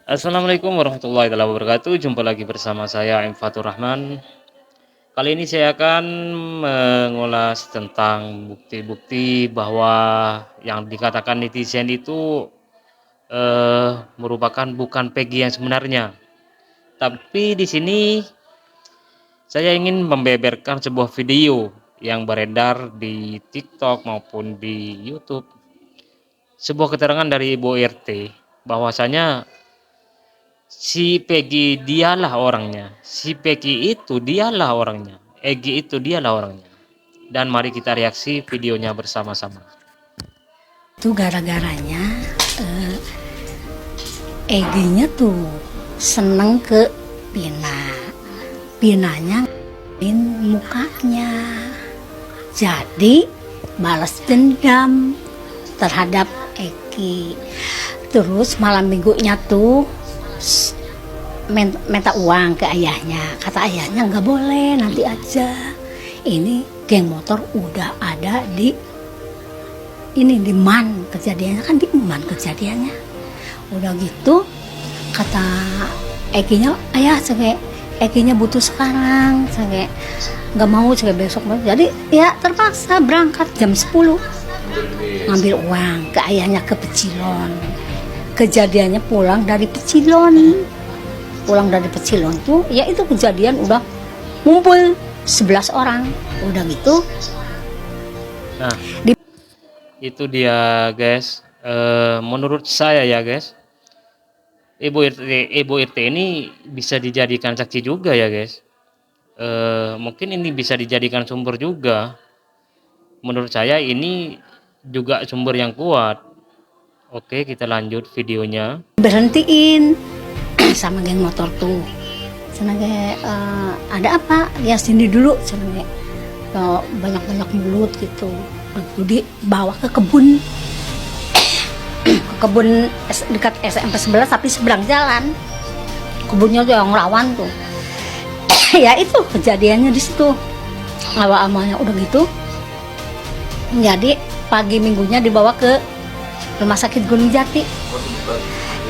Assalamualaikum warahmatullahi wabarakatuh. Jumpa lagi bersama saya M. Fatur Rahman. Kali ini saya akan mengulas tentang bukti-bukti bahwa yang dikatakan netizen itu merupakan bukan Peggy yang sebenarnya. Tapi di sini saya ingin membeberkan sebuah video yang beredar di TikTok maupun di YouTube. Sebuah keterangan dari Ibu RT bahwasanya si Peggy dialah orangnya, si Peggy itu dialah orangnya, Egy itu dialah orangnya. Dan mari kita reaksi videonya bersama-sama. Itu gara-garanya Egy-nya tuh seneng ke Pina. Pinanya mukanya. Jadi balas dendam terhadap Egy. Terus malam minggunya tuh minta uang ke ayahnya. Kata ayahnya nggak boleh, nanti aja. Ini geng motor udah ada di Man kejadiannya, kan di Man kejadiannya. Udah gitu kata Ekinya, ayah Ekinya butuh sekarang, nggak mau besok. Jadi ya terpaksa berangkat jam 10 ngambil uang ke ayahnya ke Pecilon. Kejadiannya pulang dari Pecilon tuh ya itu kejadian udah ngumpul 11 orang. Udah gitu Nah, itu dia guys. Menurut saya ya guys, Ibu RT ini bisa dijadikan saksi juga ya guys. Mungkin ini bisa dijadikan sumber juga. Menurut saya ini juga sumber yang kuat. Oke, kita lanjut videonya. berhentiin sama geng motor tuh. Ada apa? Ya sini dulu, banyak-banyak mulut gitu. Lalu dibawa ke kebun dekat SMP 11 tapi seberang jalan. Kebunnya tuh yang rawan tuh. Ya itu kejadiannya di situ. Awal-awalnya udah gitu. Jadi pagi minggunya dibawa ke rumah sakit Gunung Jati.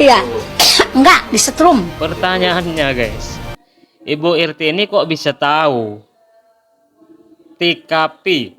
Iya. Enggak, disetrum. Pertanyaannya guys, Ibu RT ini kok bisa tahu TKP?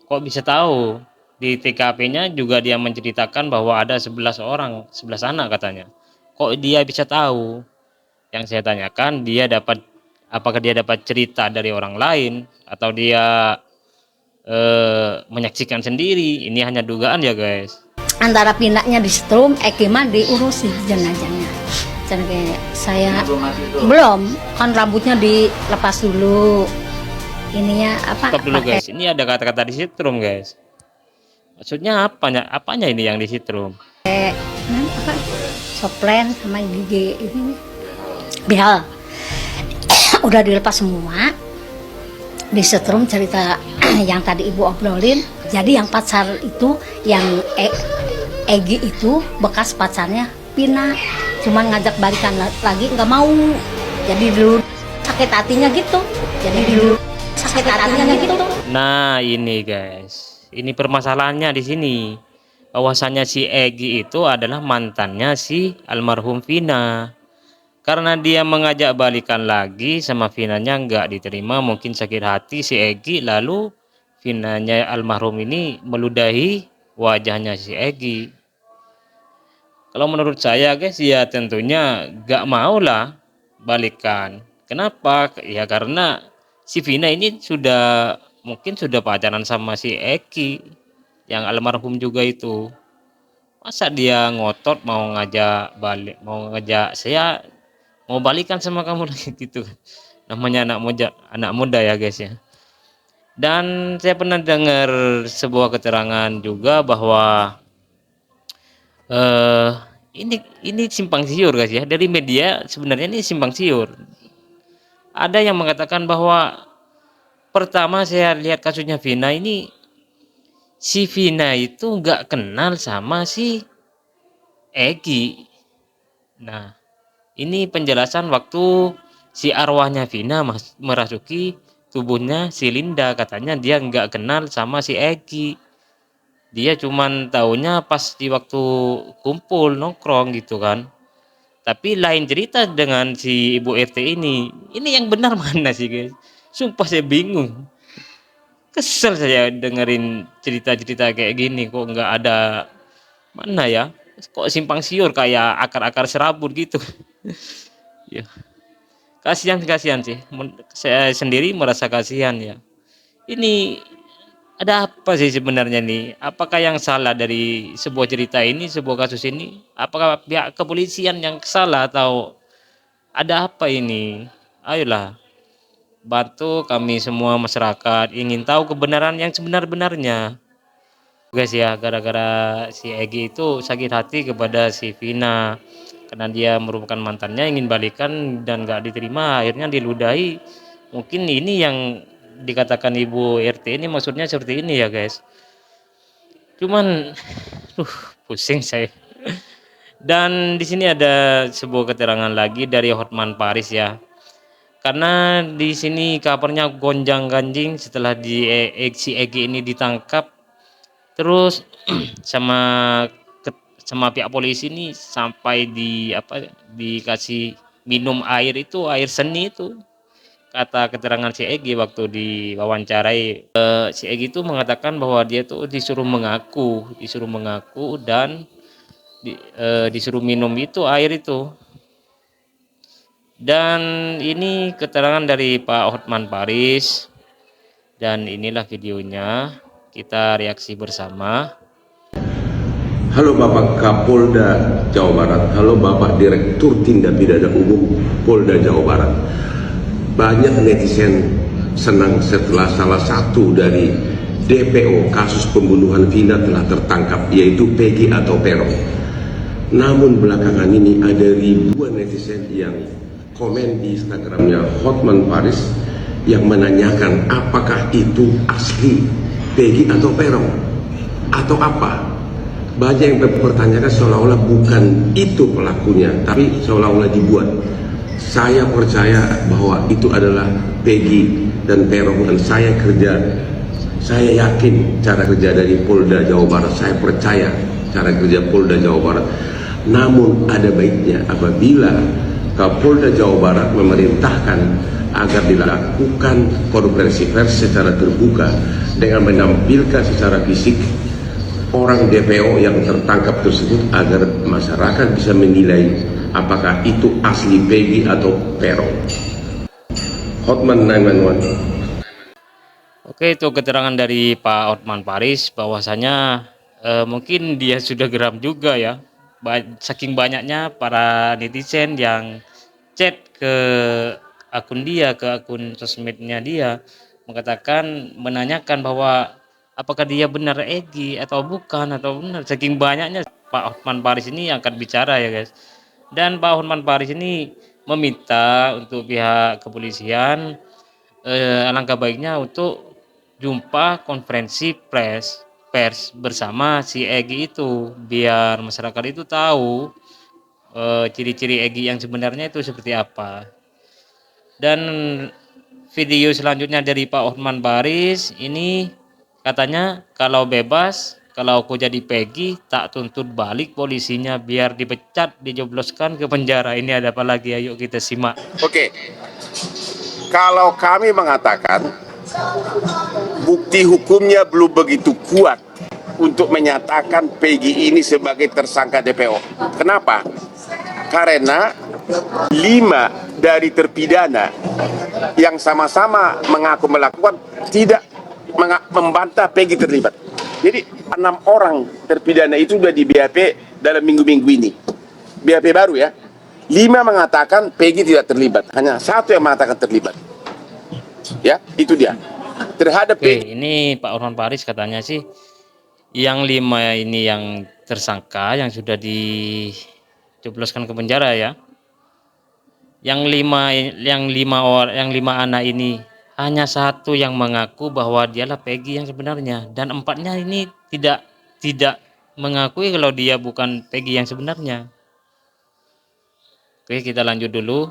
Kok bisa tahu? Di TKP-nya juga dia menceritakan bahwa ada 11 orang, 11 anak katanya. Kok dia bisa tahu? Yang saya tanyakan, apakah dia dapat cerita dari orang lain atau dia menyaksikan sendiri? Ini hanya dugaan ya guys. Antara pinaknya disetrum, Ekima diurusi jenazahnya. Jadi saya belum, kan rambutnya dilepas dulu. Ininya apa? Stop dulu guys. Ini ada kata-kata disetrum guys. Maksudnya apanya ini yang disetrum? Apa? Soplen sama gigi ini bihal. Udah dilepas semua. Disetrum cerita yang tadi ibu obrolin. Jadi yang pacar itu yang Egy itu bekas pacarnya Pina, cuman ngajak balikan lagi nggak mau. Jadi dulu sakit hatinya gitu. Nah ini guys, ini permasalahannya di sini. Bahwasannya si Egy itu adalah mantannya si almarhum Vina. Karena dia mengajak balikan lagi sama Vinanya nggak diterima, mungkin sakit hati si Egy, lalu Vinanya almarhum ini meludahi wajahnya si Egy. Kalau menurut saya guys ya tentunya nggak mau lah balikan. Kenapa? Ya karena si Vina ini mungkin sudah pacaran sama si Eki yang almarhum juga itu. Masa dia ngotot mau ngajak saya mau balikan sama kamu lagi gitu. Namanya anak muda ya guys ya. Dan saya pernah dengar sebuah keterangan juga bahwa eh ini simpang siur guys ya, dari media sebenarnya ini simpang siur. Ada yang mengatakan bahwa pertama saya lihat kasusnya Vina ini, si Vina itu nggak kenal sama si Egy. Nah, ini penjelasan waktu si arwahnya Vina merasuki tubuhnya si Linda, katanya dia nggak kenal sama si Egy. Dia cuman taunya pas di waktu kumpul nongkrong gitu kan. Tapi lain cerita dengan si Ibu RT ini. Ini yang benar mana sih guys? Sumpah saya bingung. Kesel saya dengerin cerita-cerita kayak gini, kok nggak ada mana ya? Kok simpang siur kayak akar-akar serabut gitu. Ya, kasihan sih. Saya sendiri merasa kasihan ya. Ini ada apa sih sebenarnya nih? Apakah yang salah dari sebuah cerita ini, sebuah kasus ini? Apakah pihak kepolisian yang salah atau ada apa ini? Ayolah, bantu kami semua masyarakat ingin tahu kebenaran yang sebenar-benarnya. Guys ya, gara-gara si Egi itu sakit hati kepada si Vina karena dia merupakan mantannya, ingin balikan dan gak diterima, akhirnya diludahi. Mungkin ini yang dikatakan Ibu RT ini maksudnya seperti ini ya guys. Cuman pusing saya. Dan di sini ada sebuah keterangan lagi dari Hotman Paris ya. Karena di sini kabarnya gonjang-ganjing setelah si Egi ini ditangkap, terus sama sama pihak polisi ini sampai dikasih minum air itu, air seni itu. Kata keterangan si Egi waktu diwawancarai, si Egi itu mengatakan bahwa dia tuh disuruh mengaku dan disuruh minum itu air itu. Dan ini keterangan dari Pak Hotman Paris, dan inilah videonya, kita reaksi bersama. Halo Bapak Kapolda Jawa Barat, halo Bapak Direktur Tindak Pidana Umum Polda Jawa Barat. Banyak netizen senang setelah salah satu dari DPO kasus pembunuhan Vina telah tertangkap, yaitu Peggy atau Peron. Namun belakangan ini ada ribuan netizen yang komen di Instagramnya Hotman Paris yang menanyakan apakah itu asli Peggy atau Peron atau apa. Banyak yang bertanyakan seolah-olah bukan itu pelakunya, tapi seolah-olah dibuat. Saya percaya bahwa itu adalah Peggy dan Peron, dan saya yakin cara kerja dari Polda Jawa Barat, saya percaya cara kerja Polda Jawa Barat. Namun ada baiknya apabila Kapolda Jawa Barat memerintahkan agar dilakukan konferensi pers secara terbuka dengan menampilkan secara fisik orang DPO yang tertangkap tersebut, agar masyarakat bisa menilai apakah itu asli Peggy atau Peron. Hotman 911. Oke, itu keterangan dari Pak Hotman Paris bahwasanya mungkin dia sudah geram juga ya, saking banyaknya para netizen yang chat ke akun sosmednya dia, menanyakan bahwa apakah dia benar Egi atau bukan, atau benar. Saking banyaknya, Pak Hotman Paris ini angkat bicara ya guys. Dan Pak Hotman Paris ini meminta untuk pihak kepolisian, alangkah baiknya untuk jumpa konferensi pers bersama si Egi itu, biar masyarakat itu tahu ciri-ciri Egi yang sebenarnya itu seperti apa. Dan video selanjutnya dari Pak Hotman Paris ini katanya, kalau bebas, kalau aku jadi Peggy, tak tuntut balik polisinya, biar dipecat, dijebloskan ke penjara. Ini ada apa lagi? Ayo kita simak. Oke, kalau kami mengatakan bukti hukumnya belum begitu kuat untuk menyatakan Peggy ini sebagai tersangka DPO. Kenapa? Karena 5 dari terpidana yang sama-sama mengaku melakukan tidak membantah Peggy terlibat. Jadi 6 orang terpidana itu sudah di BAP dalam minggu-minggu ini. BAP baru ya. 5 mengatakan Peggy tidak terlibat, hanya 1 yang mengatakan terlibat. Ya, itu dia. Terhadap Peggy. Ini Pak Hotman Paris katanya sih, yang 5 ini yang tersangka yang sudah dijebloskan ke penjara ya. Yang 5 anak ini, hanya 1 yang mengaku bahwa dialah Peggy yang sebenarnya, dan 4-nya ini tidak mengakui kalau dia bukan Peggy yang sebenarnya. Oke, kita lanjut dulu.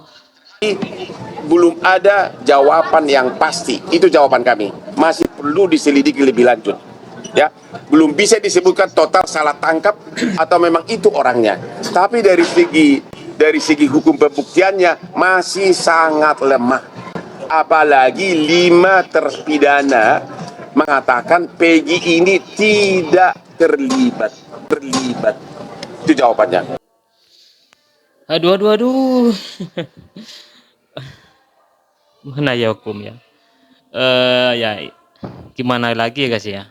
Belum ada jawaban yang pasti, itu jawaban kami. Masih perlu diselidiki lebih lanjut. Ya, belum bisa disebutkan total salah tangkap atau memang itu orangnya. Tapi dari segi dari segi hukum pembuktiannya masih sangat lemah. Apalagi 5 terpidana mengatakan Peggy ini tidak terlibat. Itu jawabannya. Aduh, aduh, aduh. Mana ya hukum ya? Ya gimana lagi ya guys ya?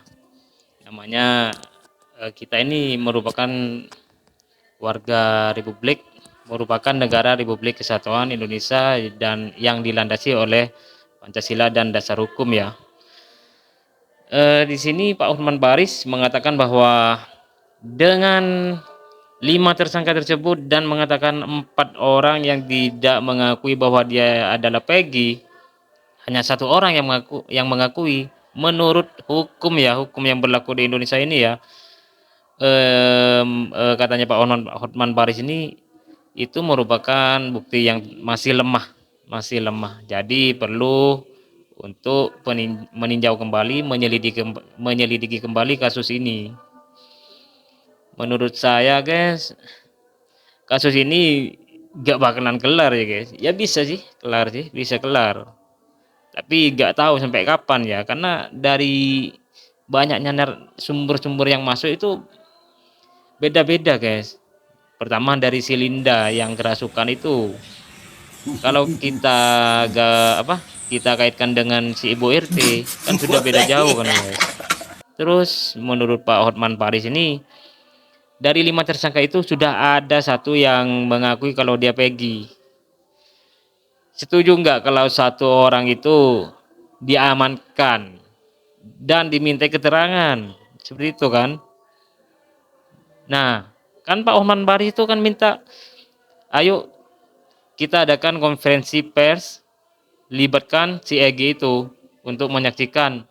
Namanya kita ini merupakan warga merupakan negara Republik Kesatuan Indonesia dan yang dilandasi oleh Pancasila dan dasar hukum ya. Di sini Pak Hotman Paris mengatakan bahwa dengan 5 tersangka tersebut dan mengatakan 4 orang yang tidak mengakui bahwa dia adalah Peggy, hanya 1 orang yang mengakui. Menurut hukum ya, hukum yang berlaku di Indonesia ini ya, katanya Pak Hotman Paris ini itu merupakan bukti yang masih lemah. Jadi perlu untuk meninjau kembali, menyelidiki kembali kasus ini. Menurut saya guys, kasus ini gak bakalan kelar ya guys. Ya bisa sih kelar sih, bisa kelar. Tapi gak tahu sampai kapan ya, karena dari banyaknya sumber-sumber yang masuk itu beda-beda guys. Pertama dari si Linda yang kerasukan itu. Kalau kita kaitkan dengan si Ibu RT kan sudah beda jauh kan guys. Terus menurut Pak Hotman Paris ini, dari 5 tersangka itu sudah ada 1 yang mengakui kalau dia Peggy. Setuju nggak kalau 1 orang itu diamankan dan diminta keterangan? Seperti itu kan? Nah, kan Pak Hotman Paris itu kan minta, ayo kita adakan konferensi pers, libatkan si EG itu untuk menyaksikan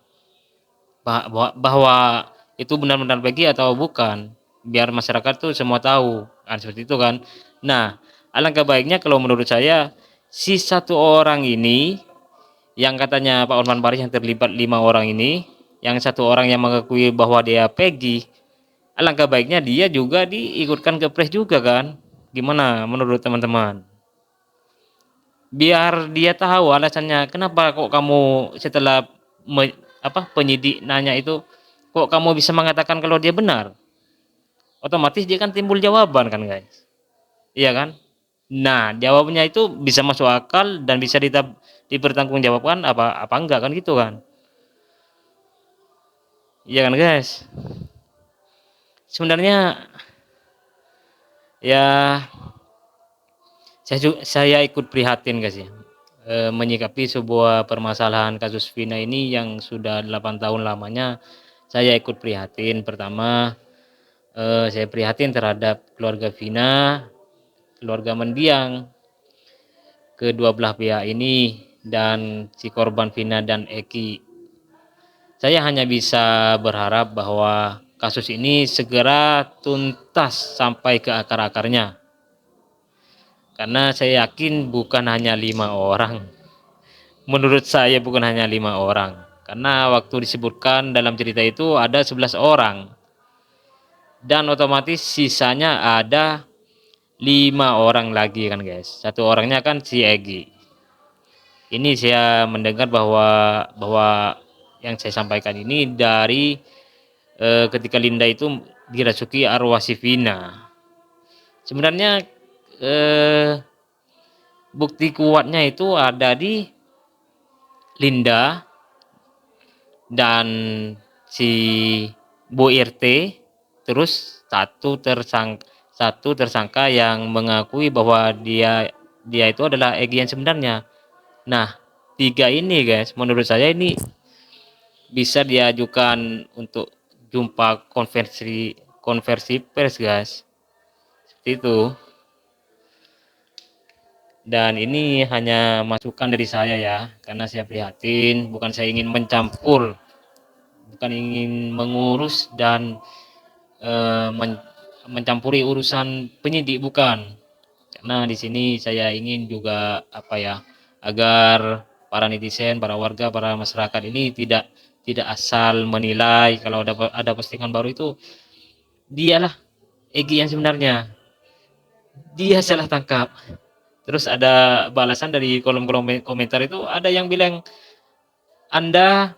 bahwa itu benar-benar Peggy atau bukan, biar masyarakat tuh semua tahu kan, seperti itu kan. Nah, alangkah baiknya kalau menurut saya si 1 orang ini yang katanya Pak Hotman Paris yang terlibat 5 orang ini, yang 1 orang yang mengakui bahwa dia Peggy, alangkah baiknya dia juga diikutkan ke pres juga kan. Gimana menurut teman-teman? Biar dia tahu alasannya kenapa kok kamu setelah penyidik nanya itu, kok kamu bisa mengatakan kalau dia benar. Otomatis dia kan timbul jawaban kan guys, iya kan? Nah, jawabnya itu bisa masuk akal dan bisa dipertanggungjawabkan apa enggak kan, gitu kan? Iya kan guys? Sebenarnya ya saya ikut prihatin guys ya, menyikapi sebuah permasalahan kasus Vina ini yang sudah 8 tahun lamanya. Saya ikut prihatin. Pertama, saya prihatin terhadap keluarga Vina, keluarga mendiang, kedua belah pihak ini, dan si korban Vina dan Eki. Saya hanya bisa berharap bahwa kasus ini segera tuntas sampai ke akar-akarnya. Karena saya yakin bukan hanya 5 orang. Menurut saya bukan hanya 5 orang. Karena waktu disebutkan dalam cerita itu ada 11 orang. Dan otomatis sisanya ada 5 orang lagi kan guys. 1 orangnya kan si Egi. Ini saya mendengar bahwa yang saya sampaikan ini dari ketika Linda itu dirasuki arwah si Vina. Sebenarnya bukti kuatnya itu ada di Linda dan si Bu RT, terus satu tersangka yang mengakui bahwa dia itu adalah Egy yang sebenarnya. Nah, 3 ini guys, menurut saya ini bisa diajukan untuk jumpa konversi pers guys, seperti itu. Dan ini hanya masukan dari saya ya, karena saya prihatin, bukan saya ingin mencampur, bukan ingin mengurus dan mencampuri urusan penyidik, bukan. Karena di sini saya ingin juga agar para netizen, para warga, para masyarakat ini tidak asal menilai kalau ada postingan baru itu dialah Egy yang sebenarnya. dia salah tangkap. Terus ada balasan dari kolom komentar itu, ada yang bilang, Anda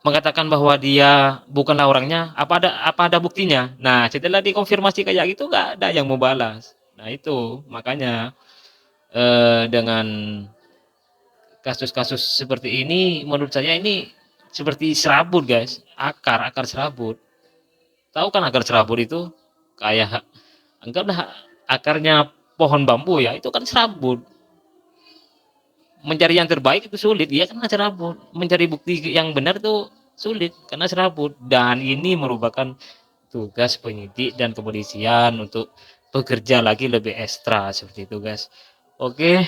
mengatakan bahwa dia bukanlah orangnya, apa ada buktinya? Nah, setelah dikonfirmasi kayak gitu nggak ada yang mau balas. Nah itu makanya dengan kasus-kasus seperti ini, menurut saya ini seperti serabut, guys. Akar serabut. Tahu kan akar serabut itu? Kayak anggaplah akarnya pohon bambu ya, itu kan serabut. Mencari yang terbaik itu sulit, ya karena serabut. Mencari bukti yang benar itu sulit karena serabut. Dan ini merupakan tugas penyidik dan kepolisian untuk bekerja lagi lebih ekstra seperti itu, guys. Oke,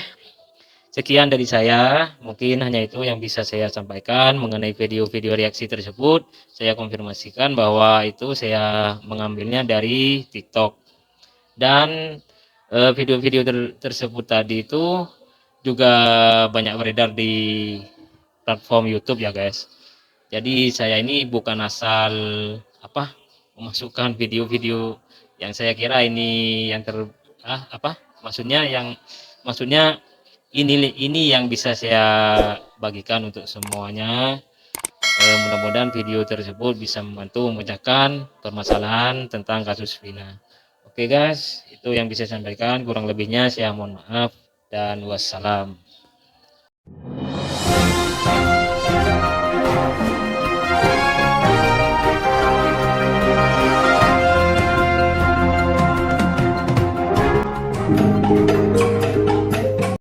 sekian dari saya, mungkin hanya itu yang bisa saya sampaikan mengenai video-video reaksi tersebut. Saya konfirmasikan bahwa itu saya mengambilnya dari TikTok. Dan video-video tersebut tadi itu juga banyak beredar di platform YouTube ya, guys. Jadi saya ini bukan asal memasukkan video-video yang saya kira ini yang maksudnya ini yang bisa saya bagikan untuk semuanya. Mudah-mudahan video tersebut bisa membantu memecahkan permasalahan tentang kasus Vina. Oke guys, itu yang bisa saya sampaikan. Kurang lebihnya saya mohon maaf dan wassalam.